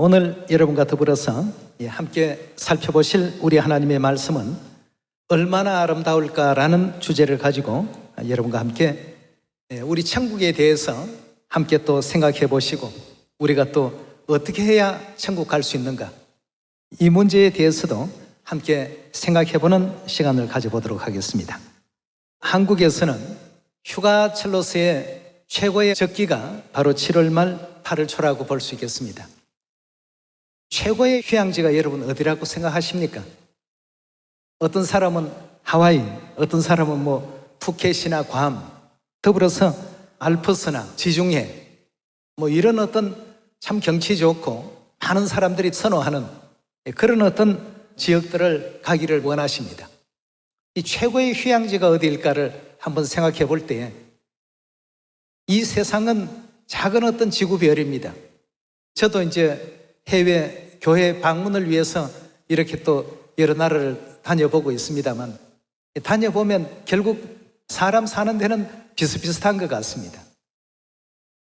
오늘 여러분과 더불어서 함께 살펴보실 우리 하나님의 말씀은 얼마나 아름다울까라는 주제를 가지고 여러분과 함께 우리 천국에 대해서 함께 또 생각해 보시고 우리가 또 어떻게 해야 천국 갈 수 있는가, 이 문제에 대해서도 함께 생각해 보는 시간을 가져보도록 하겠습니다. 한국에서는 휴가철로서의 최고의 적기가 바로 7월 말 8월 초라고 볼 수 있겠습니다. 최고의 휴양지가 여러분 어디라고 생각하십니까? 어떤 사람은 하와이, 어떤 사람은 푸켓이나 괌, 더불어서 알프스나 지중해, 이런 어떤 참 경치 좋고 많은 사람들이 선호하는 그런 어떤 지역들을 가기를 원하십니다. 이 최고의 휴양지가 어디일까를 한번 생각해 볼 때 이 세상은 작은 어떤 지구별입니다. 저도 이제 해외 교회 방문을 위해서 이렇게 또 여러 나라를 다녀보고 있습니다만, 다녀보면 결국 사람 사는 데는 비슷비슷한 것 같습니다.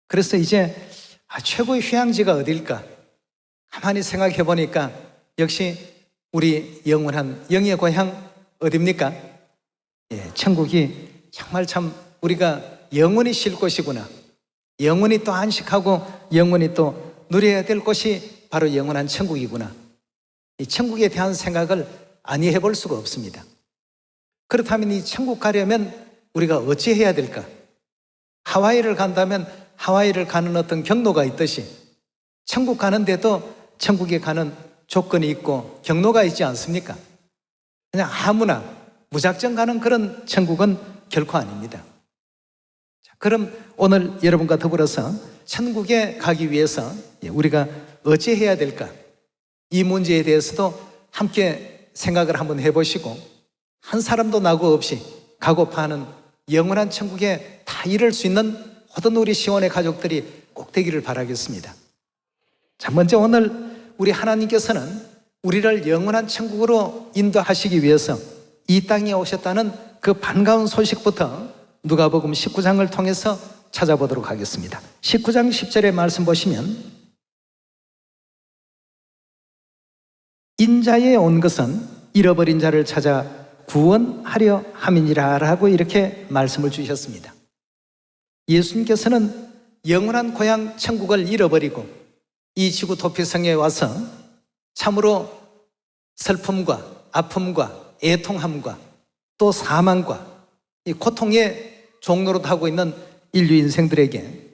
그래서 이제 최고의 휴양지가 어딜까? 가만히 생각해 보니까 역시 우리 영원한 영의 고향 어딥니까? 천국이 정말 참 우리가 영원히 쉴 곳이구나, 영원히 또 안식하고 영원히 또 누려야 될 곳이 바로 영원한 천국이구나, 이 천국에 대한 생각을 아니 해볼 수가 없습니다. 그렇다면 이 천국 가려면 우리가 어찌 해야 될까? 하와이를 간다면 하와이를 가는 어떤 경로가 있듯이 천국 가는데도 천국에 가는 조건이 있고 경로가 있지 않습니까? 그냥 아무나 무작정 가는 그런 천국은 결코 아닙니다. 자, 그럼 오늘 여러분과 더불어서 천국에 가기 위해서 우리가 어찌 해야 될까? 이 문제에 대해서도 함께 생각을 한번 해보시고 한 사람도 낙오 없이 가고파하는 영원한 천국에 다 이룰 수 있는 모든 우리 시온의 가족들이 꼭 되기를 바라겠습니다. 자, 먼저 오늘 우리 하나님께서는 우리를 영원한 천국으로 인도하시기 위해서 이 땅에 오셨다는 그 반가운 소식부터 누가복음 19장을 통해서 찾아보도록 하겠습니다. 19장 10절의 말씀 보시면 인자에 온 것은 잃어버린 자를 찾아 구원하려 함이니라 라고 이렇게 말씀을 주셨습니다. 예수님께서는 영원한 고향 천국을 잃어버리고 이 지구 도피성에 와서 참으로 슬픔과 아픔과 애통함과 또 사망과 이 고통의 종로로 하고 있는 인류 인생들에게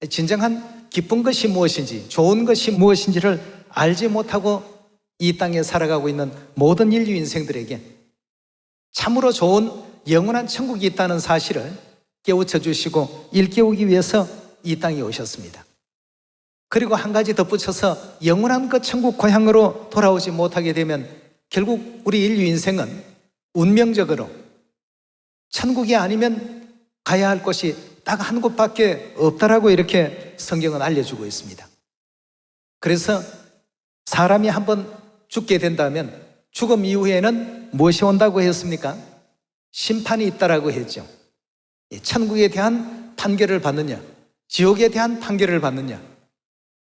진정한 기쁜 것이 무엇인지, 좋은 것이 무엇인지를 알지 못하고 이 땅에 살아가고 있는 모든 인류 인생들에게 참으로 좋은 영원한 천국이 있다는 사실을 깨우쳐 주시고 일깨우기 위해서 이 땅에 오셨습니다. 그리고 한 가지 덧붙여서 영원한 그 천국 고향으로 돌아오지 못하게 되면 결국 우리 인류 인생은 운명적으로 천국이 아니면 가야 할 곳이 딱 한 곳밖에 없다라고 이렇게 성경은 알려주고 있습니다. 그래서 사람이 한번 죽게 된다면 죽음 이후에는 무엇이 온다고 했습니까? 심판이 있다라고 했죠. 천국에 대한 판결을 받느냐, 지옥에 대한 판결을 받느냐,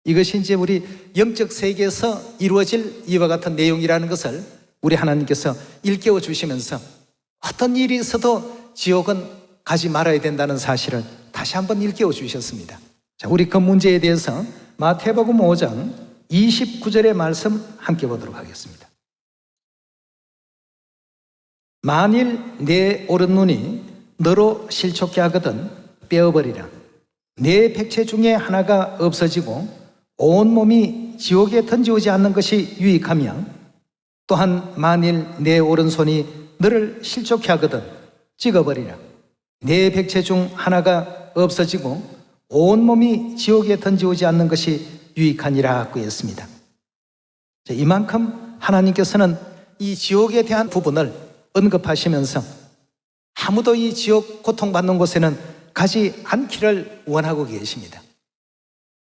이것이 이제 우리 영적 세계에서 이루어질 이와 같은 내용이라는 것을 우리 하나님께서 일깨워 주시면서 어떤 일이 있어도 지옥은 가지 말아야 된다는 사실을 다시 한번 일깨워 주셨습니다. 자, 우리 그 문제에 대해서 마태복음 5장 29절의 말씀 함께 보도록 하겠습니다. 만일 내 오른눈이 너로 실족케 하거든 빼어버리라. 내 백체 중에 하나가 없어지고 온몸이 지옥에 던지오지 않는 것이 유익하며, 또한 만일 내 오른손이 너를 실족케 하거든 찍어버리라. 내 백체 중 하나가 없어지고 온몸이 지옥에 던지오지 않는 것이 유익하니라 고 했습니다. 이만큼 하나님께서는 이 지옥에 대한 부분을 언급하시면서 아무도 이 지옥 고통받는 곳에는 가지 않기를 원하고 계십니다.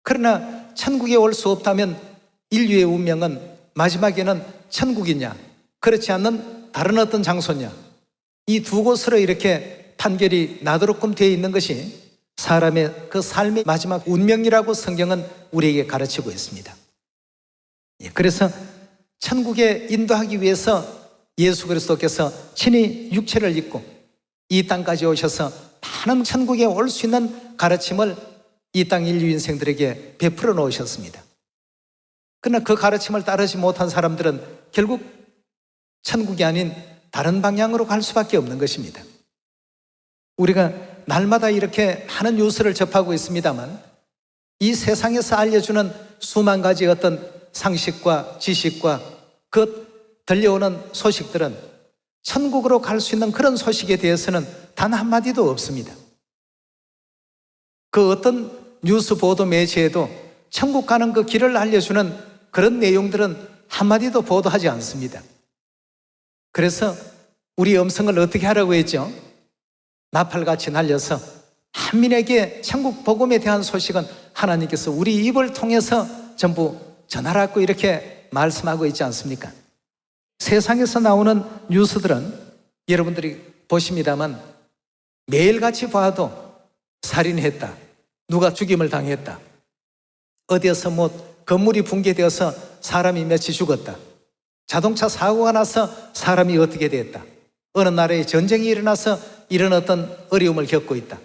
그러나 천국에 올 수 없다면 인류의 운명은 마지막에는 천국이냐, 그렇지 않는 다른 어떤 장소냐, 이 두 곳으로 이렇게 판결이 나도록끔 되어 있는 것이 사람의 그 삶의 마지막 운명이라고 성경은 우리에게 가르치고 있습니다. 그래서 천국에 인도하기 위해서 예수 그리스도께서 친히 육체를 입고 이 땅까지 오셔서 많은 천국에 올 수 있는 가르침을 이 땅 인류 인생들에게 베풀어 놓으셨습니다. 그러나 그 가르침을 따르지 못한 사람들은 결국 천국이 아닌 다른 방향으로 갈 수밖에 없는 것입니다. 우리가 날마다 이렇게 많은 뉴스를 접하고 있습니다만 이 세상에서 알려주는 수만 가지 어떤 상식과 지식과 그 들려오는 소식들은 천국으로 갈 수 있는 그런 소식에 대해서는 단 한마디도 없습니다. 그 어떤 뉴스 보도 매체에도 천국 가는 그 길을 알려주는 그런 내용들은 한마디도 보도하지 않습니다. 그래서 우리 음성을 어떻게 하라고 했죠? 나팔같이 날려서 한민에게 천국 복음에 대한 소식은 하나님께서 우리 입을 통해서 전부 전하라고 이렇게 말씀하고 있지 않습니까? 세상에서 나오는 뉴스들은 여러분들이 보십니다만 매일같이 봐도 살인했다, 누가 죽임을 당했다, 어디에서 뭐 건물이 붕괴되어서 사람이 몇이 죽었다, 자동차 사고가 나서 사람이 어떻게 됐다, 어느 나라에 전쟁이 일어나서 이런 어떤 어려움을 겪고 있다.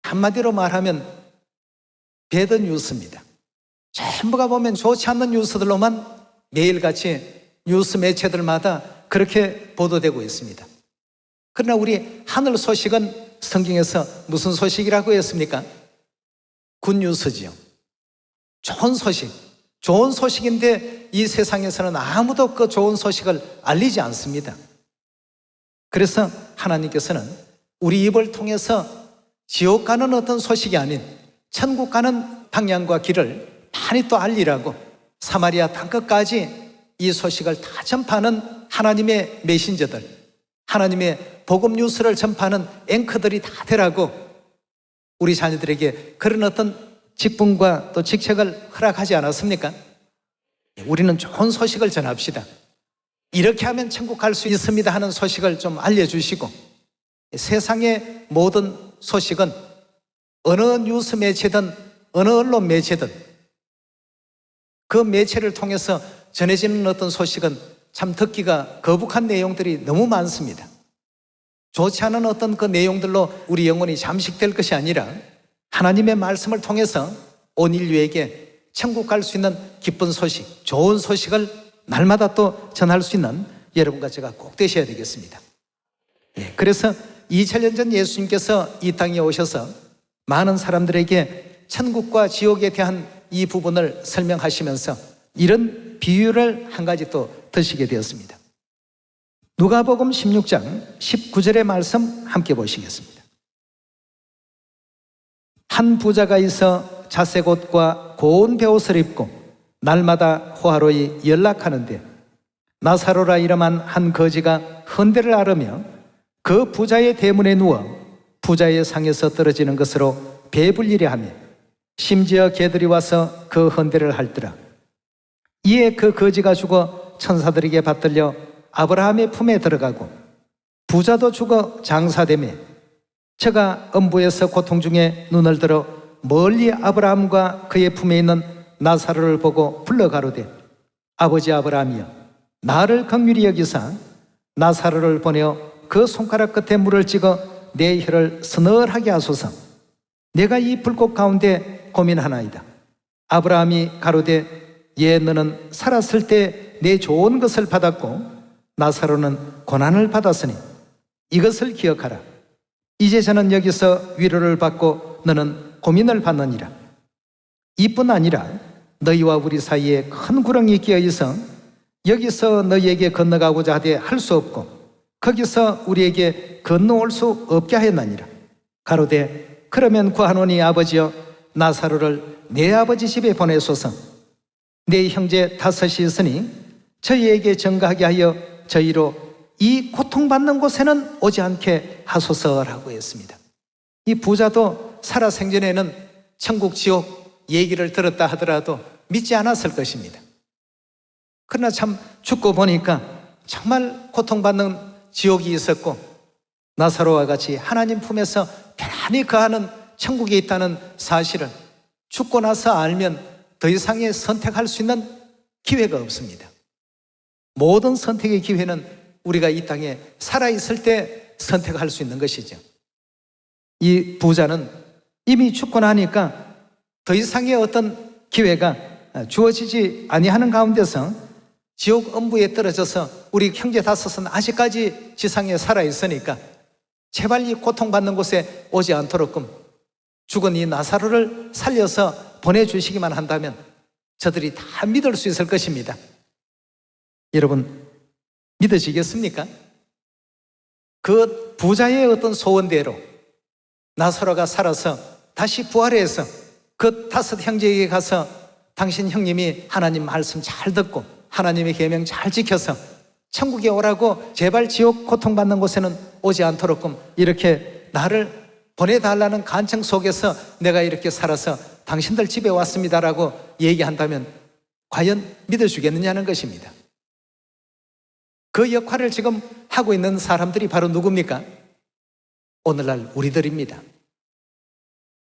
한마디로 말하면 배드 뉴스입니다. 전부가 보면 좋지 않는 뉴스들로만 매일같이 뉴스 매체들마다 그렇게 보도되고 있습니다. 그러나 우리 하늘 소식은 성경에서 무슨 소식이라고 했습니까? 굿뉴스지요. 좋은 소식. 좋은 소식인데 이 세상에서는 아무도 그 좋은 소식을 알리지 않습니다. 그래서 하나님께서는 우리 입을 통해서 지옥 가는 어떤 소식이 아닌 천국 가는 방향과 길을 많이 또 알리라고 사마리아 땅끝까지 이 소식을 다 전파하는 하나님의 메신저들, 하나님의 복음 뉴스를 전파하는 앵커들이 다 되라고 우리 자녀들에게 그런 어떤 직분과 또 직책을 허락하지 않았습니까? 우리는 좋은 소식을 전합시다. 이렇게 하면 천국 갈 수 있습니다 하는 소식을 좀 알려주시고, 세상의 모든 소식은 어느 뉴스 매체든 어느 언론 매체든 그 매체를 통해서 전해지는 어떤 소식은 참 듣기가 거북한 내용들이 너무 많습니다. 좋지 않은 어떤 그 내용들로 우리 영혼이 잠식될 것이 아니라 하나님의 말씀을 통해서 온 인류에게 천국 갈 수 있는 기쁜 소식, 좋은 소식을 날마다 또 전할 수 있는 여러분과 제가 꼭 되셔야 되겠습니다. 그래서 2000년 전 예수님께서 이 땅에 오셔서 많은 사람들에게 천국과 지옥에 대한 이 부분을 설명하시면서 이런 비유를 한 가지 또 드시게 되었습니다. 누가복음 16장 19절의 말씀 함께 보시겠습니다. 한 부자가 있어 자색 옷과 고운 베옷을 입고 날마다 호화로이 연락하는데 나사로라 이름한 한 거지가 헌대를 앓으며 그 부자의 대문에 누워 부자의 상에서 떨어지는 것으로 배불리려 하며 심지어 개들이 와서 그 헌대를 핥더라. 이에 그 거지가 죽어 천사들에게 받들려 아브라함의 품에 들어가고 부자도 죽어 장사되며 저가 음부에서 고통 중에 눈을 들어 멀리 아브라함과 그의 품에 있는 나사로를 보고 불러가로되 아버지 아브라함이여 나를 긍휼히 여기사 나사로를 보내어 그 손가락 끝에 물을 찍어 내 혀를 서늘하게 하소서. 내가 이 불꽃 가운데 고민하나이다. 아브라함이 가로되 예 너는 살았을 때 내 좋은 것을 받았고 나사로는 고난을 받았으니 이것을 기억하라. 이제 저는 여기서 위로를 받고 너는 고민을 받느니라. 이뿐 아니라 너희와 우리 사이에 큰 구렁이 끼어 있어 여기서 너희에게 건너가고자 하되 할 수 없고 거기서 우리에게 건너올 수 없게 하였나니라. 가로되 그러면 구하노니 아버지여 나사로를 내 아버지 집에 보내소서. 내 형제 다섯이 있으니 저희에게 전가하게 하여 저희로 이 고통받는 곳에는 오지 않게 하소서라고 했습니다. 이 부자도 살아생전에는 천국 지옥 얘기를 들었다 하더라도 믿지 않았을 것입니다. 그러나 참 죽고 보니까 정말 고통받는 지옥이 있었고 나사로와 같이 하나님 품에서 편안히 거하는 천국에 있다는 사실을 죽고 나서 알면 더 이상의 선택할 수 있는 기회가 없습니다. 모든 선택의 기회는 우리가 이 땅에 살아있을 때 선택할 수 있는 것이죠. 이 부자는 이미 죽고 나니까 더 이상의 어떤 기회가 주어지지 아니하는 가운데서 지옥 음부에 떨어져서 우리 형제 다섯은 아직까지 지상에 살아있으니까 제발 이 고통받는 곳에 오지 않도록끔 죽은 이 나사로를 살려서 보내주시기만 한다면 저들이 다 믿을 수 있을 것입니다. 여러분, 믿으시겠습니까? 그 부자의 어떤 소원대로 나사로가 살아서 다시 부활해서 그 다섯 형제에게 가서 당신 형님이 하나님 말씀 잘 듣고 하나님의 계명 잘 지켜서 천국에 오라고 제발 지옥 고통받는 곳에는 오지 않도록끔 이렇게 나를 보내달라는 간청 속에서 내가 이렇게 살아서 당신들 집에 왔습니다라고 얘기한다면 과연 믿어주겠느냐는 것입니다. 그 역할을 지금 하고 있는 사람들이 바로 누굽니까? 오늘날 우리들입니다.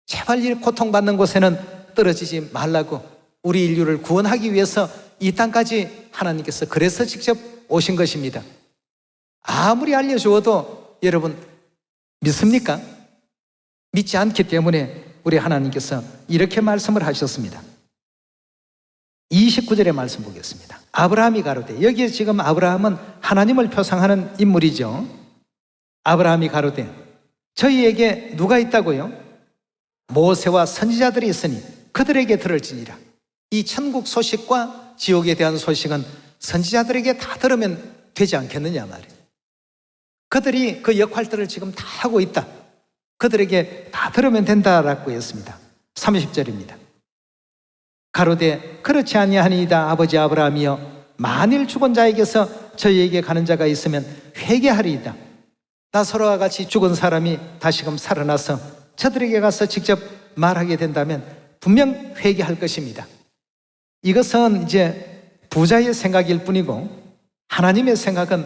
제발 이 고통받는 곳에는 떨어지지 말라고 우리 인류를 구원하기 위해서 이 땅까지 하나님께서 그래서 직접 오신 것입니다. 아무리 알려주어도 여러분 믿습니까? 믿지 않기 때문에 우리 하나님께서 이렇게 말씀을 하셨습니다. 29절의 말씀 보겠습니다. 아브라함이 가로되, 여기에 지금 아브라함은 하나님을 표상하는 인물이죠. 아브라함이 가로되 저희에게 누가 있다고요? 모세와 선지자들이 있으니 그들에게 들을지니라. 이 천국 소식과 지옥에 대한 소식은 선지자들에게 다 들으면 되지 않겠느냐 말이에요. 그들이 그 역할들을 지금 다 하고 있다. 그들에게 다 들으면 된다라고 했습니다. 30절입니다. 가로되 그렇지 아니하니이다. 아버지 아브라함이여, 만일 죽은 자에게서 저희에게 가는 자가 있으면 회개하리이다. 나사로와 같이 죽은 사람이 다시금 살아나서 저들에게 가서 직접 말하게 된다면 분명 회개할 것입니다. 이것은 이제 부자의 생각일 뿐이고 하나님의 생각은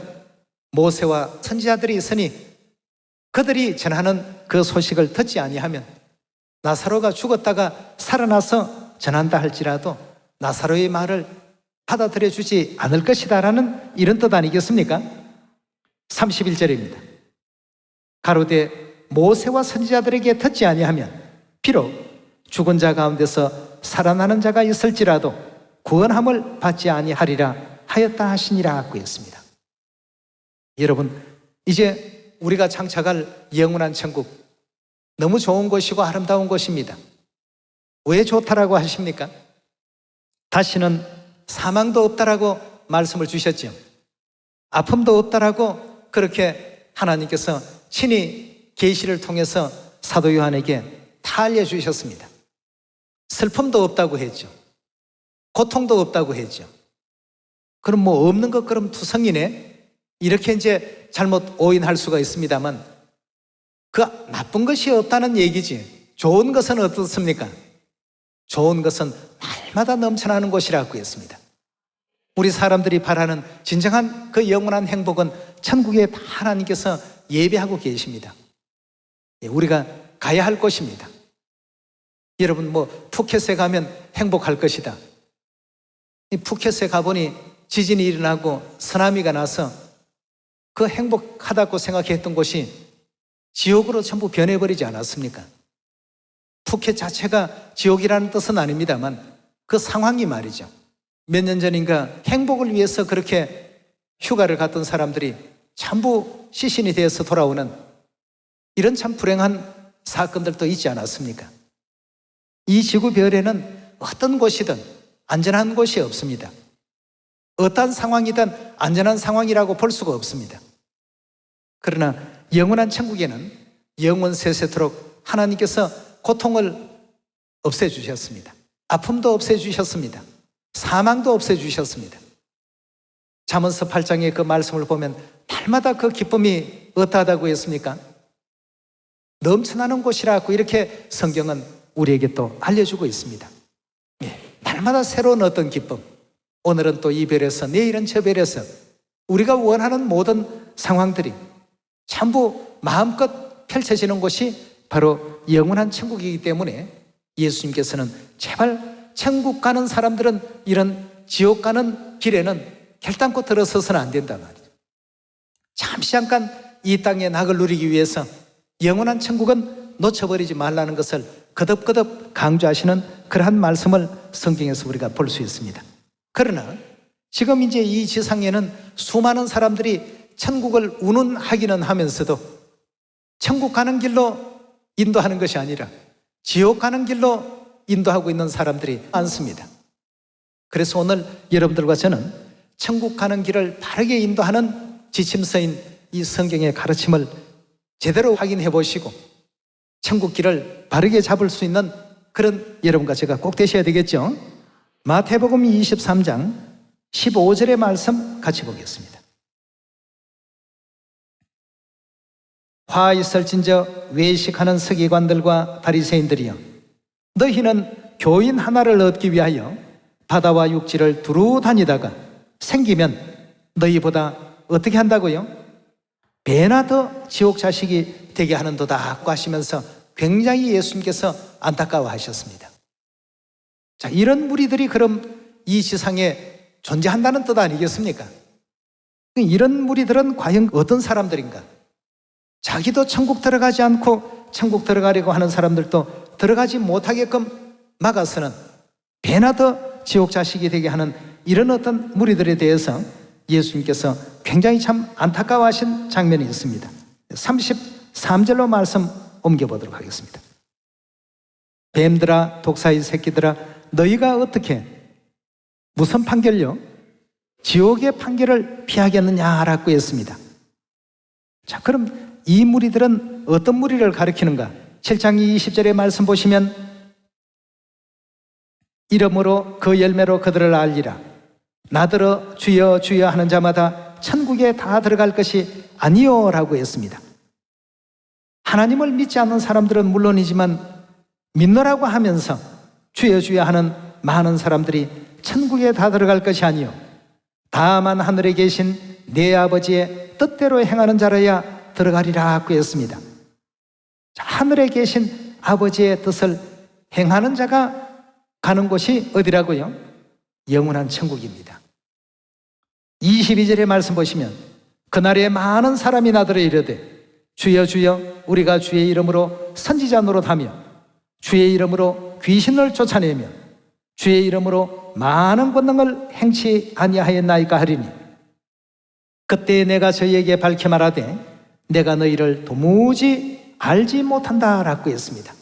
모세와 선지자들이 있으니 그들이 전하는 그 소식을 듣지 아니하면 나사로가 죽었다가 살아나서 전한다 할지라도 나사로의 말을 받아들여 주지 않을 것이다라는 이런 뜻 아니겠습니까? 31절입니다. 가로되 모세와 선지자들에게 듣지 아니하면 비록 죽은 자 가운데서 살아나는 자가 있을지라도 구원함을 받지 아니하리라 하였다 하시니라 하고 했습니다. 여러분, 이제 우리가 장착할 영원한 천국 너무 좋은 곳이고 아름다운 곳입니다. 왜 좋다라고 하십니까? 다시는 사망도 없다라고 말씀을 주셨죠. 아픔도 없다라고 그렇게 하나님께서 친히 계시를 통해서 사도 요한에게 다 알려주셨습니다. 슬픔도 없다고 했죠. 고통도 없다고 했죠. 그럼 뭐 없는 것 그럼 투성이네? 이렇게 이제 잘못 오인할 수가 있습니다만 그 나쁜 것이 없다는 얘기지. 좋은 것은 어떻습니까? 좋은 것은 날마다 넘쳐나는 곳이라고 했습니다. 우리 사람들이 바라는 진정한 그 영원한 행복은 천국에 다 하나님께서 예배하고 계십니다. 우리가 가야 할 곳입니다. 여러분 뭐 푸켓에 가면 행복할 것이다. 이 푸켓에 가보니 지진이 일어나고 쓰나미가 나서 그 행복하다고 생각했던 곳이 지옥으로 전부 변해버리지 않았습니까? 푸켓 자체가 지옥이라는 뜻은 아닙니다만 그 상황이 말이죠. 몇 년 전인가 행복을 위해서 그렇게 휴가를 갔던 사람들이 전부 시신이 되어서 돌아오는 이런 참 불행한 사건들도 있지 않았습니까? 이 지구별에는 어떤 곳이든 안전한 곳이 없습니다. 어떤 상황이든 안전한 상황이라고 볼 수가 없습니다. 그러나 영원한 천국에는 영원 세세토록 하나님께서 고통을 없애주셨습니다. 아픔도 없애주셨습니다. 사망도 없애주셨습니다. 잠언서 8장의 그 말씀을 보면 날마다 그 기쁨이 어떠하다고 했습니까? 넘쳐나는 곳이라고 이렇게 성경은 우리에게 또 알려주고 있습니다. 날마다 새로운 어떤 기쁨, 오늘은 또 이 별에서 내일은 저 별에서 우리가 원하는 모든 상황들이 전부 마음껏 펼쳐지는 곳이 바로 영원한 천국이기 때문에 예수님께서는 제발 천국 가는 사람들은 이런 지옥 가는 길에는 결단코 들어서서는 안 된단 말이죠. 잠시 잠깐 이 땅의 낙을 누리기 위해서 영원한 천국은 놓쳐버리지 말라는 것을 거듭거듭 강조하시는 그러한 말씀을 성경에서 우리가 볼 수 있습니다. 그러나 지금 이제 이 지상에는 수많은 사람들이 천국을 운운하기는 하면서도 천국 가는 길로 인도하는 것이 아니라 지옥 가는 길로 인도하고 있는 사람들이 많습니다. 그래서 오늘 여러분들과 저는 천국 가는 길을 바르게 인도하는 지침서인 이 성경의 가르침을 제대로 확인해 보시고 천국 길을 바르게 잡을 수 있는 그런 여러분과 제가 꼭 되셔야 되겠죠. 마태복음 23장 15절의 말씀 같이 보겠습니다. 화 있을진저 외식하는 서기관들과 바리새인들이여, 너희는 교인 하나를 얻기 위하여 바다와 육지를 두루 다니다가 생기면 너희보다 어떻게 한다고요? 배나 더 지옥 자식이 되게 하는도다 하시면서 굉장히 예수님께서 안타까워하셨습니다. 자, 이런 무리들이 그럼 이 지상에 존재한다는 뜻 아니겠습니까? 이런 무리들은 과연 어떤 사람들인가? 자기도 천국 들어가지 않고 천국 들어가려고 하는 사람들도 들어가지 못하게끔 막아서는 배나 더 지옥 자식이 되게 하는 이런 어떤 무리들에 대해서 예수님께서 굉장히 참 안타까워하신 장면이 있습니다. 33절로 말씀 옮겨보도록 하겠습니다. 뱀들아, 독사의 새끼들아, 너희가 어떻게 무슨 판결요? 지옥의 판결을 피하겠느냐라고 했습니다. 자, 그럼 이 무리들은 어떤 무리를 가리키는가? 7장 20절의 말씀 보시면 이름으로 그 열매로 그들을 알리라. 나더러 주여 주여 하는 자마다 천국에 다 들어갈 것이 아니요라고 했습니다. 하나님을 믿지 않는 사람들은 물론이지만 믿노라고 하면서 주여 주여 하는 많은 사람들이 천국에 다 들어갈 것이 아니요 다만 하늘에 계신 내 아버지의 뜻대로 행하는 자라야 들어가리라고 했습니다. 하늘에 계신 아버지의 뜻을 행하는 자가 가는 곳이 어디라고요? 영원한 천국입니다. 22절의 말씀 보시면 그날에 많은 사람이 나더러 이르되 주여 주여 우리가 주의 이름으로 선지자 노릇하며 주의 이름으로 귀신을 쫓아내며 주의 이름으로 많은 권능을 행치 아니하였나이까 하리니 그때 내가 저희에게 밝히 말하되 내가 너희를 도무지 알지 못한다라고 했습니다.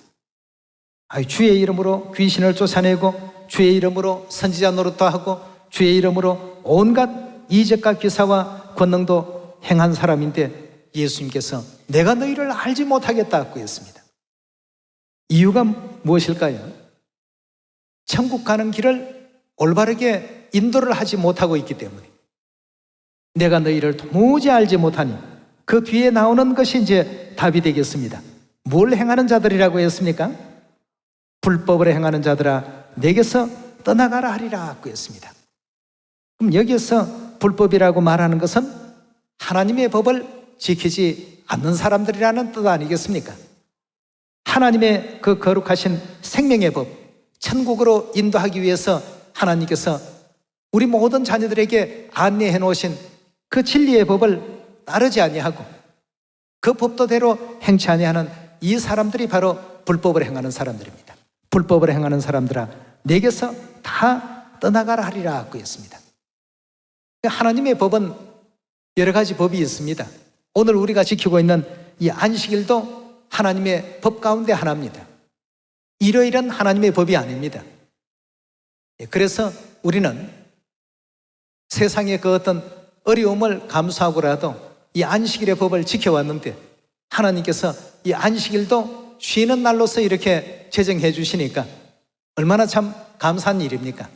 주의 이름으로 귀신을 쫓아내고 주의 이름으로 선지자 노릇도 하고 주의 이름으로 온갖 이적과 기사와 권능도 행한 사람인데 예수님께서 내가 너희를 알지 못하겠다고 했습니다. 이유가 무엇일까요? 천국 가는 길을 올바르게 인도를 하지 못하고 있기 때문에 내가 너희를 도무지 알지 못하니 그 뒤에 나오는 것이 이제 답이 되겠습니다. 뭘 행하는 자들이라고 했습니까? 불법을 행하는 자들아 내게서 떠나가라 하리라고 했습니다. 그럼 여기서 불법이라고 말하는 것은 하나님의 법을 지키지 않는 사람들이라는 뜻 아니겠습니까? 하나님의 그 거룩하신 생명의 법, 천국으로 인도하기 위해서 하나님께서 우리 모든 자녀들에게 안내해 놓으신 그 진리의 법을 따르지 아니하고 그 법도대로 행치 아니하는 이 사람들이 바로 불법을 행하는 사람들입니다. 불법을 행하는 사람들아 내게서 다 떠나가라 하리라고 했습니다. 하나님의 법은 여러 가지 법이 있습니다. 오늘 우리가 지키고 있는 이 안식일도 하나님의 법 가운데 하나입니다. 일요일은 하나님의 법이 아닙니다. 그래서 우리는 세상의 그 어떤 어려움을 감수하고라도 이 안식일의 법을 지켜왔는데 하나님께서 이 안식일도 쉬는 날로서 이렇게 제정해 주시니까 얼마나 참 감사한 일입니까?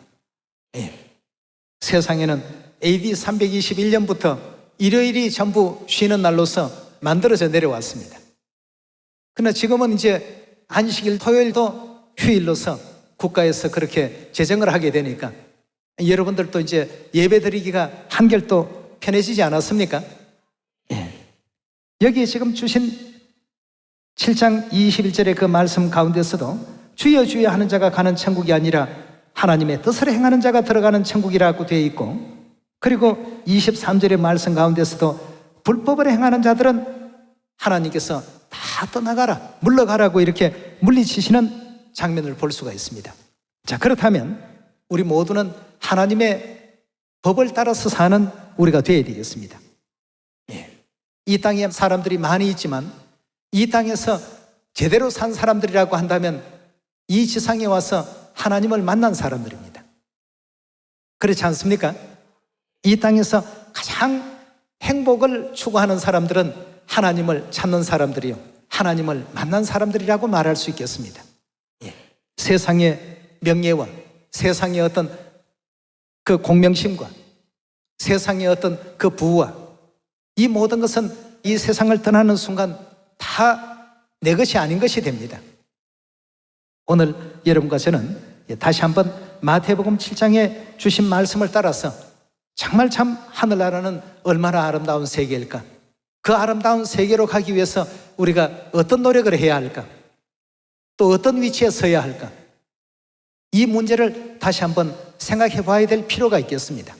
세상에는 AD 321년부터 일요일이 전부 쉬는 날로서 만들어져 내려왔습니다. 그러나 지금은 이제 안식일 토요일도 휴일로서 국가에서 그렇게 제정을 하게 되니까 여러분들도 이제 예배 드리기가 한결 또 편해지지 않았습니까? 여기 지금 주신 7장 21절의 그 말씀 가운데서도 주여 주여 하는 자가 가는 천국이 아니라 하나님의 뜻을 행하는 자가 들어가는 천국이라고 되어 있고, 그리고 23절의 말씀 가운데서도 불법을 행하는 자들은 하나님께서 다 떠나가라, 물러가라고 이렇게 물리치시는 장면을 볼 수가 있습니다. 자, 그렇다면 우리 모두는 하나님의 법을 따라서 사는 우리가 되어야 되겠습니다. 이 땅에 사람들이 많이 있지만 이 땅에서 제대로 산 사람들이라고 한다면 이 지상에 와서 하나님을 만난 사람들입니다. 그렇지 않습니까? 이 땅에서 가장 행복을 추구하는 사람들은 하나님을 찾는 사람들이요, 하나님을 만난 사람들이라고 말할 수 있겠습니다. 세상의 명예와 세상의 어떤 그 공명심과 세상의 어떤 그 부와 이 모든 것은 이 세상을 떠나는 순간 다 내 것이 아닌 것이 됩니다. 오늘 여러분과 저는 다시 한번 마태복음 7장에 주신 말씀을 따라서 정말 참 하늘나라는 얼마나 아름다운 세계일까, 그 아름다운 세계로 가기 위해서 우리가 어떤 노력을 해야 할까, 또 어떤 위치에 서야 할까, 이 문제를 다시 한번 생각해 봐야 될 필요가 있겠습니다.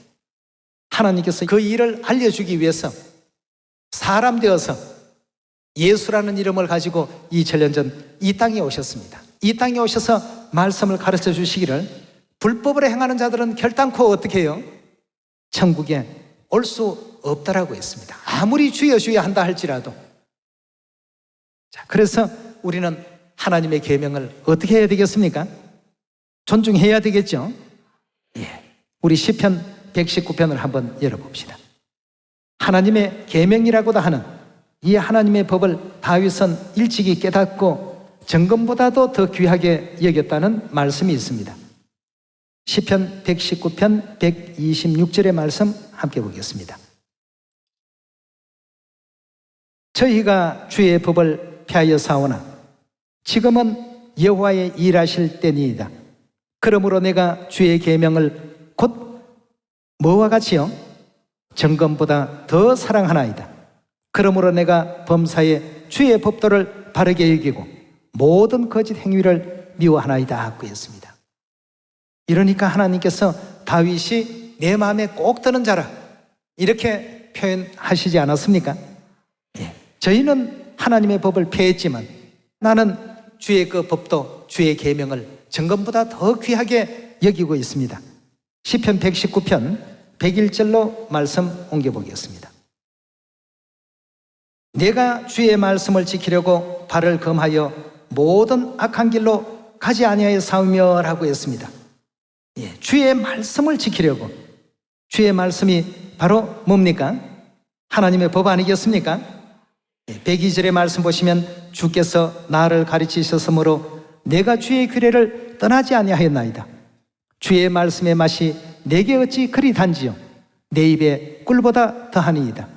하나님께서 그 일을 알려주기 위해서 사람 되어서 예수라는 이름을 가지고 2000년 전 이 땅에 오셨습니다. 이 땅에 오셔서 말씀을 가르쳐 주시기를 불법을 행하는 자들은 결단코 어떻게 해요? 천국에 올 수 없다라고 했습니다. 아무리 주여 주여 한다 할지라도. 자, 그래서 우리는 하나님의 계명을 어떻게 해야 되겠습니까? 존중해야 되겠죠? 우리 시편 119편을 한번 열어봅시다. 하나님의 계명이라고도 하는 이 하나님의 법을 다윗은 일찍이 깨닫고 정금보다도 더 귀하게 여겼다는 말씀이 있습니다. 시편 119편 126절의 말씀 함께 보겠습니다. 저희가 주의 법을 폐하여 사오나 지금은 여호와의 일하실 때니이다. 그러므로 내가 주의 계명을 곧 뭐와 같이요? 정금보다 더 사랑하나이다. 그러므로 내가 범사에 주의 법도를 바르게 여기고 모든 거짓 행위를 미워하나이다 하고 했습니다. 이러니까 하나님께서 다윗이 내 마음에 꼭 드는 자라 이렇게 표현하시지 않았습니까? 저희는 하나님의 법을 폐했지만 나는 주의 그 법도 주의 계명을 정금보다 더 귀하게 여기고 있습니다. 시편 119편 101절로 말씀 옮겨보겠습니다. 내가 주의 말씀을 지키려고 발을 금하여 모든 악한 길로 가지 아니하여 싸우며 라고 했습니다. 주의 말씀을 지키려고. 주의 말씀이 바로 뭡니까? 하나님의 법 아니겠습니까? 102절의 말씀 보시면 주께서 나를 가르치셨으므로 내가 주의 규례를 떠나지 아니하였나이다. 주의 말씀의 맛이 내게 어찌 그리 단지요 내 입에 꿀보다 더하니이다.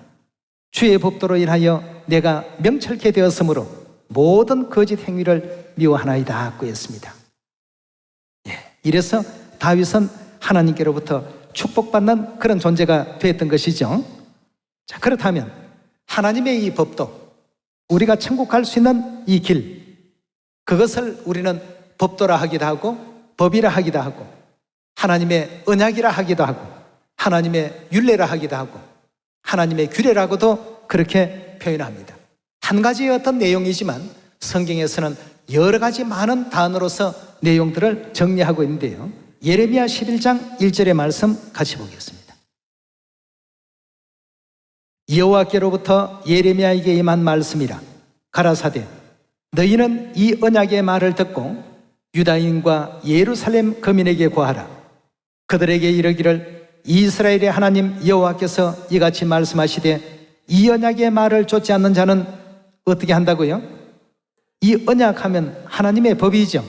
주의 법도로 인하여 내가 명철케 되었으므로 모든 거짓 행위를 미워하나이다 하고 했습니다. 이래서 다윗은 하나님께로부터 축복받는 그런 존재가 되었던 것이죠. 자, 그렇다면 하나님의 이 법도, 우리가 천국 갈 수 있는 이 길, 그것을 우리는 법도라 하기도 하고 법이라 하기도 하고 하나님의 언약이라 하기도 하고 하나님의 율례라 하기도 하고 하나님의 규례라고도 그렇게 표현합니다. 한 가지의 어떤 내용이지만 성경에서는 여러 가지 많은 단어로서 내용들을 정리하고 있는데요. 예레미야 11장 1절의 말씀 같이 보겠습니다. 여호와께로부터 예레미야에게 임한 말씀이라. 가라사대 너희는 이 언약의 말을 듣고 유다인과 예루살렘 거민에게 고하라. 그들에게 이르기를 이스라엘의 하나님 여호와께서 이같이 말씀하시되 이 언약의 말을 좇지 않는 자는 어떻게 한다고요? 이 언약하면 하나님의 법이죠.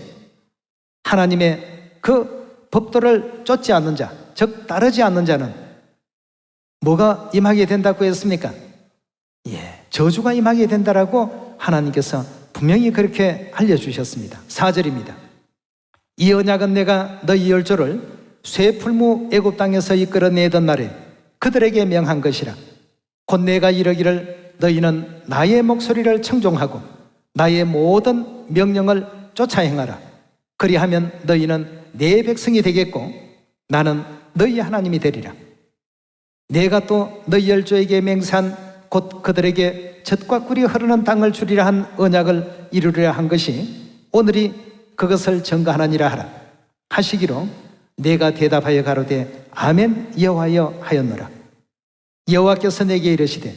하나님의 그 법도를 좇지 않는 자, 즉 따르지 않는 자는 뭐가 임하게 된다고 했습니까? 저주가 임하게 된다라고 하나님께서 분명히 그렇게 알려주셨습니다. 4절입니다. 이 언약은 내가 너희 열조를 쇠풀무 애굽 땅에서 이끌어내던 날에 그들에게 명한 것이라. 곧 내가 이르기를 너희는 나의 목소리를 청종하고 나의 모든 명령을 쫓아 행하라. 그리하면 너희는 내 백성이 되겠고 나는 너희 하나님이 되리라. 내가 또 너희 열조에게 맹세한 곧 그들에게 젖과 꿀이 흐르는 땅을 주리라 한 언약을 이루리라 한 것이 오늘이 그것을 증거하느니라 하라 하시기로 내가 대답하여 가로되 아멘 여호와여 하였노라. 여호와께서 내게 이르시되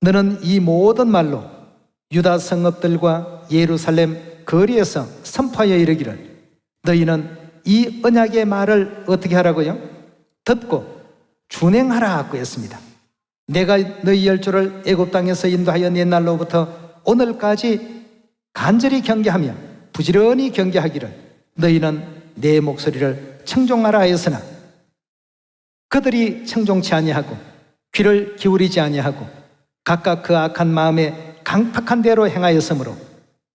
너는 이 모든 말로 유다 성읍들과 예루살렘 거리에서 선포하여 이르기를 너희는 이 언약의 말을 어떻게 하라고요? 듣고 준행하라 하고 했습니다. 내가 너희 열조를 애굽 땅에서 인도하여 옛날로부터 오늘까지 간절히 경계하며 부지런히 경계하기를 너희는 내 목소리를 청종하라 하였으나 그들이 청종치 아니하고 귀를 기울이지 아니하고 각각 그 악한 마음에 강팍한 대로 행하였으므로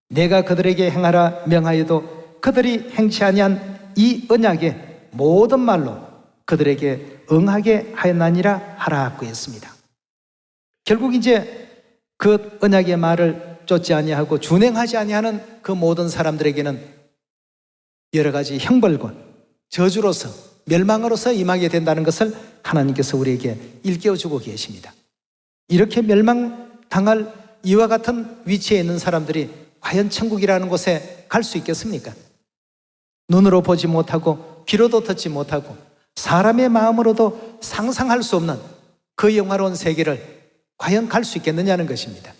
내가 그들에게 행하라 명하여도 그들이 행치 아니한 이 언약의 모든 말로 그들에게 응하게 하였나니라 하라 하고 했습니다. 결국 이제 그 언약의 말을 쫓지 아니하고 준행하지 아니하는 그 모든 사람들에게는 여러 가지 형벌과 저주로서 멸망으로서 임하게 된다는 것을 하나님께서 우리에게 일깨워주고 계십니다. 이렇게 멸망당할 이와 같은 위치에 있는 사람들이 과연 천국이라는 곳에 갈 수 있겠습니까? 눈으로 보지 못하고 귀로도 듣지 못하고 사람의 마음으로도 상상할 수 없는 그 영화로운 세계를 과연 갈 수 있겠느냐는 것입니다.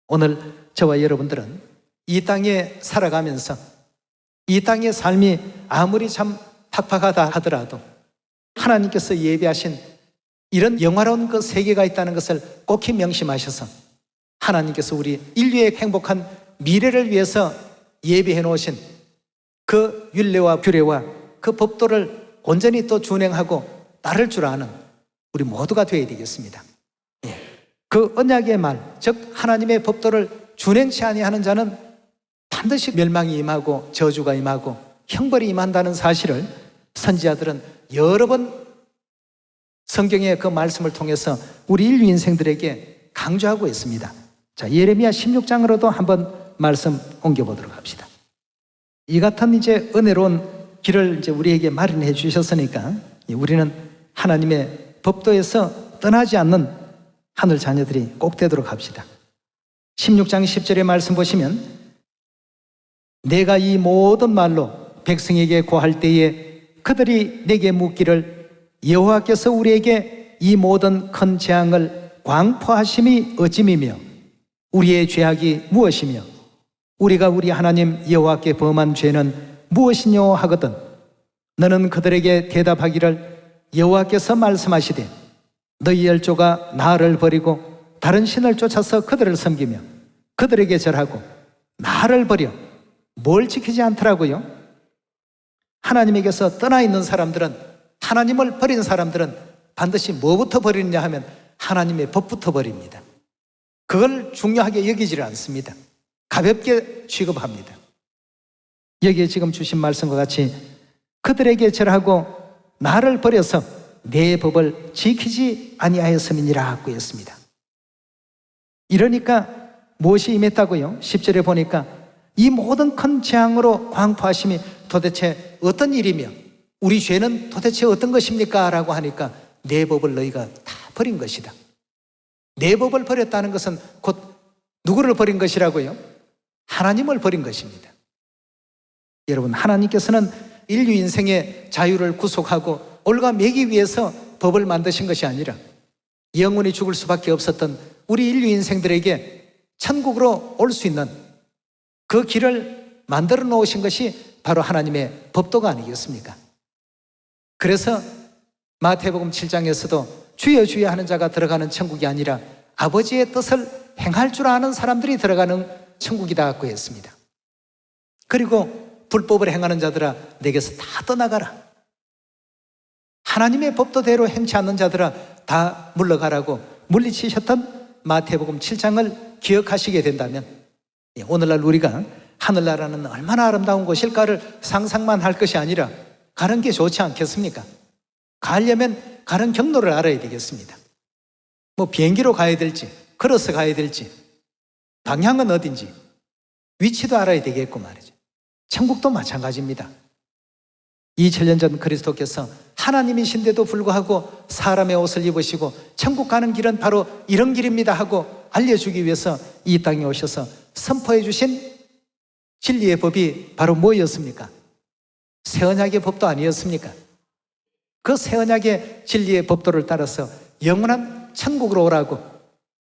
오늘 저와 여러분들은 이 땅에 살아가면서 이 땅의 삶이 아무리 참 팍팍하다 하더라도 하나님께서 예비하신 이런 영화로운 그 세계가 있다는 것을 꼭히 명심하셔서 하나님께서 우리 인류의 행복한 미래를 위해서 예비해 놓으신 그 율례와 규례와 그 법도를 온전히 또 준행하고 따를 줄 아는 우리 모두가 되어야 되겠습니다. 그 언약의 말, 즉 하나님의 법도를 준행치 아니하는 자는 반드시 멸망이 임하고 저주가 임하고 형벌이 임한다는 사실을 선지자들은 여러 번 성경의 그 말씀을 통해서 우리 인류 인생들에게 강조하고 있습니다. 자, 예레미야 16장으로도 한번 말씀 옮겨보도록 합시다. 이 같은 이제 은혜로운 길을 이제 우리에게 마련해 주셨으니까 우리는 하나님의 법도에서 떠나지 않는 하늘 자녀들이 꼭 되도록 합시다. 16장 10절의 말씀 보시면 내가 이 모든 말로 백성에게 고할 때에 그들이 내게 묻기를 여호와께서 우리에게 이 모든 큰 재앙을 광포하심이 어찌미며 우리의 죄악이 무엇이며 우리가 우리 하나님 여호와께 범한 죄는 무엇이뇨 하거든 너는 그들에게 대답하기를 여호와께서 말씀하시되 너희 열조가 나를 버리고 다른 신을 쫓아서 그들을 섬기며 그들에게 절하고 나를 버려 뭘 지키지 않더라고요. 하나님에게서 떠나 있는 사람들은, 하나님을 버린 사람들은 반드시 뭐부터 버리느냐 하면 하나님의 법부터 버립니다. 그걸 중요하게 여기지를 않습니다. 가볍게 취급합니다. 여기에 지금 주신 말씀과 같이 그들에게 절하고 나를 버려서 내 법을 지키지 아니하였음이니라 하고 했습니다. 이러니까 무엇이 임했다고요? 10절에 보니까 이 모든 큰 재앙으로 광포하심이 도대체 어떤 일이며 우리 죄는 도대체 어떤 것입니까? 라고 하니까 내 법을 너희가 다 버린 것이다. 내 법을 버렸다는 것은 곧 누구를 버린 것이라고요? 하나님을 버린 것입니다. 여러분, 하나님께서는 인류 인생의 자유를 구속하고 올가매기 위해서 법을 만드신 것이 아니라 영원히 죽을 수밖에 없었던 우리 인류 인생들에게 천국으로 올 수 있는 그 길을 만들어 놓으신 것이 바로 하나님의 법도가 아니겠습니까? 그래서 마태복음 7장에서도 주여 주여 하는 자가 들어가는 천국이 아니라 아버지의 뜻을 행할 줄 아는 사람들이 들어가는 천국이다 고 했습니다. 그리고 불법을 행하는 자들아 내게서 다 떠나가라. 하나님의 법도대로 행치 않는 자들아 다 물러가라고 물리치셨던 마태복음 7장을 기억하시게 된다면 오늘날 우리가 하늘나라는 얼마나 아름다운 곳일까를 상상만 할 것이 아니라 가는 게 좋지 않겠습니까? 가려면 가는 경로를 알아야 되겠습니다. 뭐 비행기로 가야 될지 걸어서 가야 될지 방향은 어딘지 위치도 알아야 되겠고 말이죠. 천국도 마찬가지입니다. 2000년 전 그리스도께서 하나님이신데도 불구하고 사람의 옷을 입으시고 천국 가는 길은 바로 이런 길입니다 하고 알려주기 위해서 이 땅에 오셔서 선포해 주신 진리의 법이 바로 뭐였습니까? 새 언약의 법도 아니었습니까? 그 새 언약의 진리의 법도를 따라서 영원한 천국으로 오라고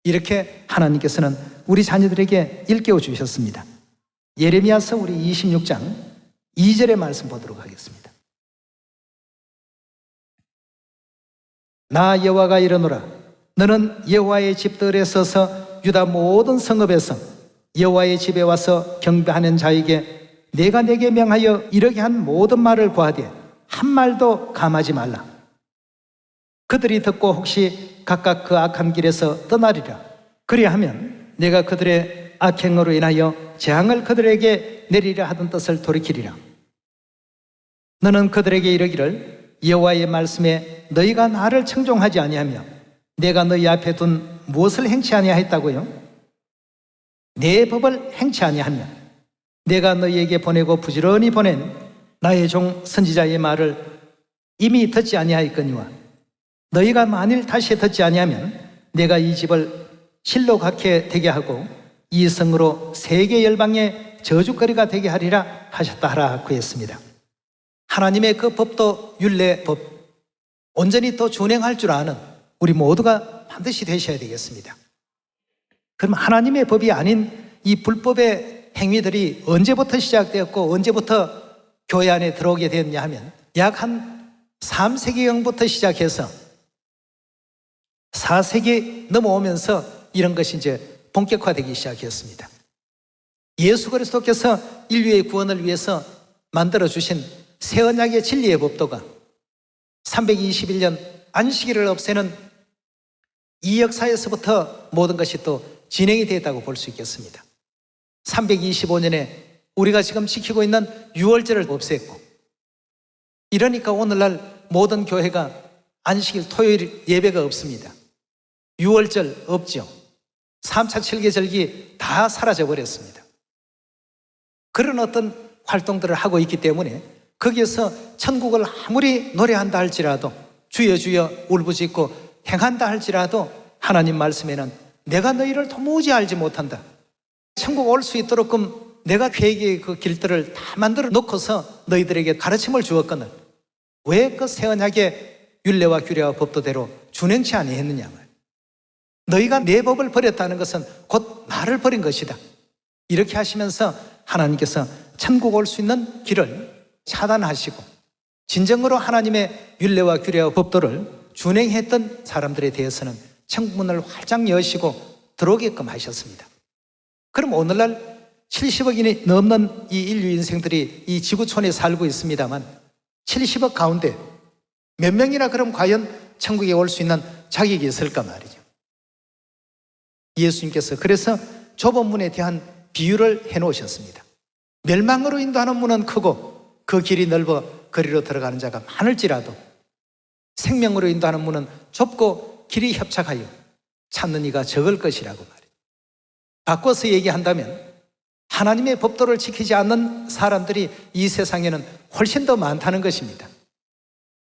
이렇게 하나님께서는 우리 자녀들에게 일깨워 주셨습니다. 예레미야서 우리 26장 2절의 말씀 보도록 하겠습니다. 나 여호와가 이르노라 너는 여호와의 집들에 서서 유다 모든 성읍에서 여호와의 집에 와서 경배하는 자에게 내가 내게 명하여 이르게 한 모든 말을 고하되 한 말도 감하지 말라. 그들이 듣고 혹시 각각 그 악한 길에서 떠나리라. 그리하면 내가 그들의 악행으로 인하여 재앙을 그들에게 내리려 하던 뜻을 돌이키리라. 너는 그들에게 이르기를 여호와의 말씀에 너희가 나를 청종하지 아니하며 내가 너희 앞에 둔 무엇을 행치 아니하였다고요? 내 법을 행치 아니하며 내가 너희에게 보내고 부지런히 보낸 나의 종 선지자의 말을 이미 듣지 아니하였거니와 너희가 만일 다시 듣지 아니하면 내가 이 집을 실로 갖게 되게 하고 이 성으로 세계 열방의 저주거리가 되게 하리라 하셨다 하라 그랬습니다. 하나님의 그 법도 율례법 온전히 또 준행할 줄 아는 우리 모두가 반드시 되셔야 되겠습니다. 그럼 하나님의 법이 아닌 이 불법의 행위들이 언제부터 시작되었고 언제부터 교회 안에 들어오게 되었냐 하면 약 한 3세기경부터 시작해서 4세기 넘어오면서 이런 것이 이제 본격화되기 시작했습니다. 예수 그리스도께서 인류의 구원을 위해서 만들어주신 새 언약의 진리의 법도가 321년 안식일을 없애는 이 역사에서부터 모든 것이 또 진행이 되었다고 볼 수 있겠습니다. 325년에 우리가 지금 지키고 있는 유월절을 없앴고 이러니까 오늘날 모든 교회가 안식일 토요일 예배가 없습니다. 유월절 없죠. 3차 7계절기 다 사라져버렸습니다. 그런 어떤 활동들을 하고 있기 때문에 거기에서 천국을 아무리 노래한다 할지라도 주여 주여 울부짖고 행한다 할지라도 하나님 말씀에는 내가 너희를 도무지 알지 못한다. 천국 올 수 있도록끔 내가 회개의 그 길들을 다 만들어 놓고서 너희들에게 가르침을 주었거늘 왜 그 새 언약의 율례와 규례와 법도대로 준행치 아니했느냐 말이야. 너희가 내 법을 버렸다는 것은 곧 나를 버린 것이다. 이렇게 하시면서 하나님께서 천국 올 수 있는 길을 차단하시고 진정으로 하나님의 율례와 규례와 법도를 준행했던 사람들에 대해서는 천국문을 활짝 여시고 들어오게끔 하셨습니다. 그럼 오늘날 70억인이 넘는 이 인류 인생들이 이 지구촌에 살고 있습니다만 70억 가운데 몇 명이나 그럼 과연 천국에 올 수 있는 자격이 있을까 말이죠. 예수님께서 그래서 좁은 문에 대한 비유를 해놓으셨습니다. 멸망으로 인도하는 문은 크고 그 길이 넓어 거리로 들어가는 자가 많을지라도 생명으로 인도하는 문은 좁고 길이 협착하여 찾는 이가 적을 것이라고 말이에요. 바꿔서 얘기한다면 하나님의 법도를 지키지 않는 사람들이 이 세상에는 훨씬 더 많다는 것입니다.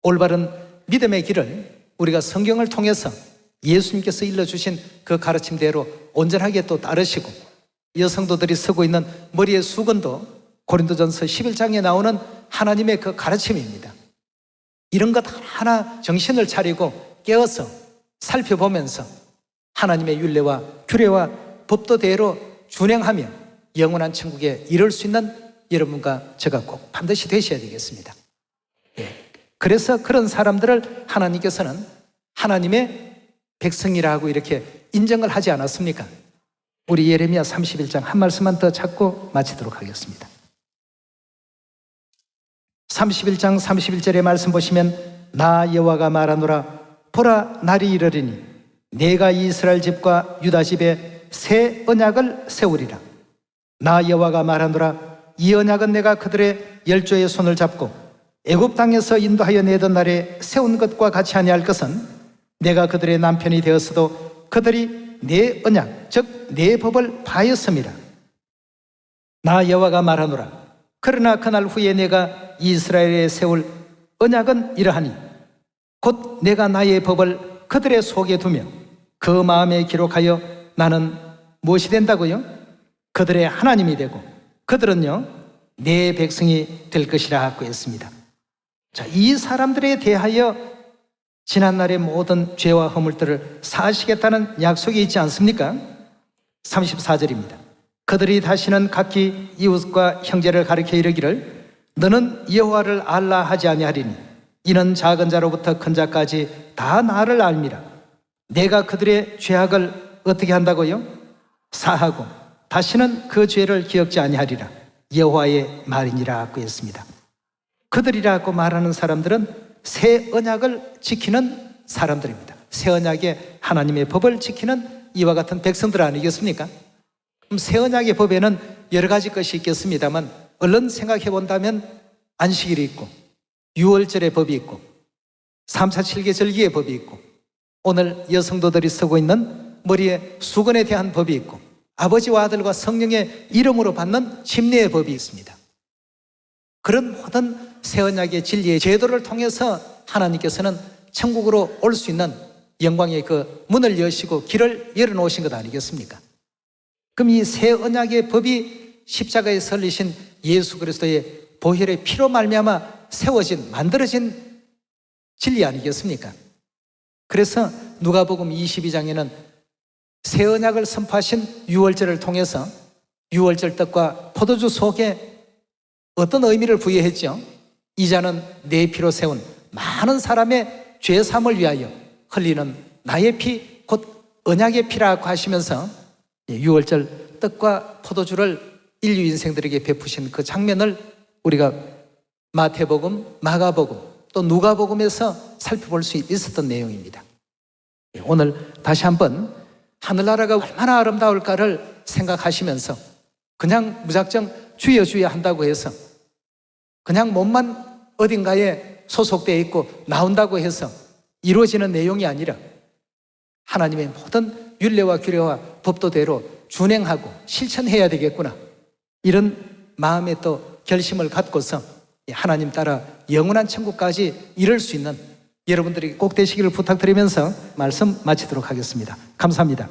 올바른 믿음의 길을 우리가 성경을 통해서 예수님께서 일러주신 그 가르침대로 온전하게 또 따르시고 여성도들이 쓰고 있는 머리의 수건도 고린도전서 11장에 나오는 하나님의 그 가르침입니다. 이런 것 하나 정신을 차리고 깨어서 살펴보면서 하나님의 율례와 규례와 법도대로 준행하며 영원한 천국에 이룰 수 있는 여러분과 제가 꼭 반드시 되셔야 되겠습니다. 그래서 그런 사람들을 하나님께서는 하나님의 백성이라고 이렇게 인정을 하지 않았습니까? 우리 예레미야 31장 한 말씀만 더 찾고 마치도록 하겠습니다. 31장 31절의 말씀 보시면 나 여호와가 말하노라 보라 날이 이르리니 내가 이스라엘 집과 유다 집에 새 언약을 세우리라. 나 여호와가 말하노라 이 언약은 내가 그들의 열조의 손을 잡고 애굽 땅에서 인도하여 내던 날에 세운 것과 같이 아니할 것은 내가 그들의 남편이 되었어도 그들이 내 언약 즉 내 법을 파였음이라. 나 여호와가 말하노라 그러나 그날 후에 내가 이스라엘에 세울 언약은 이러하니 곧 내가 나의 법을 그들의 속에 두며 그 마음에 기록하여 나는 무엇이 된다고요? 그들의 하나님이 되고 그들은요 내 백성이 될 것이라 하고 했습니다. 자, 이 사람들에 대하여 지난날의 모든 죄와 허물들을 사하시겠다는 약속이 있지 않습니까? 34절입니다. 그들이 다시는 각기 이웃과 형제를 가리켜 이르기를 너는 여호와를 알라 하지 아니하리니 이는 작은 자로부터 큰 자까지 다 나를 알미라. 내가 그들의 죄악을 어떻게 한다고요? 사하고 다시는 그 죄를 기억지 아니하리라. 여호와의 말이니라 하고 했습니다. 그들이라고 말하는 사람들은 새 언약을 지키는 사람들입니다. 새 언약의 하나님의 법을 지키는 이와 같은 백성들 아니겠습니까? 그럼 새 언약의 법에는 여러 가지 것이 있겠습니다만 얼른 생각해 본다면 안식일이 있고 유월절의 법이 있고 3, 4, 7개 절기의 법이 있고 오늘 여성도들이 쓰고 있는 머리에 수건에 대한 법이 있고 아버지와 아들과 성령의 이름으로 받는 침례의 법이 있습니다. 그런 모든 새 언약의 진리의 제도를 통해서 하나님께서는 천국으로 올 수 있는 영광의 그 문을 여시고 길을 열어놓으신 것 아니겠습니까? 그럼 이 새 언약의 법이 십자가에 설리신 예수 그리스도의 보혈의 피로 말미암아 세워진 만들어진 진리 아니겠습니까? 그래서 누가복음 22장에는 새 언약을 선포하신 유월절을 통해서 유월절 떡과 포도주 속에 어떤 의미를 부여했죠? 이 잔은 내 피로 세운 많은 사람의 죄 사함을 위하여 흘리는 나의 피, 곧 언약의 피라고 하시면서 유월절 떡과 포도주를 인류 인생들에게 베푸신 그 장면을 우리가 마태복음, 마가복음, 또 누가복음에서 살펴볼 수 있었던 내용입니다. 오늘 다시 한번 하늘나라가 얼마나 아름다울까를 생각하시면서 그냥 무작정 주여 주여 한다고 해서 그냥 몸만 어딘가에 소속되어 있고 나온다고 해서 이루어지는 내용이 아니라 하나님의 모든 율례와 규례와 법도대로 준행하고 실천해야 되겠구나, 이런 마음의 또 결심을 갖고서 하나님 따라 영원한 천국까지 이룰 수 있는 여러분들이 꼭 되시기를 부탁드리면서 말씀 마치도록 하겠습니다. 감사합니다.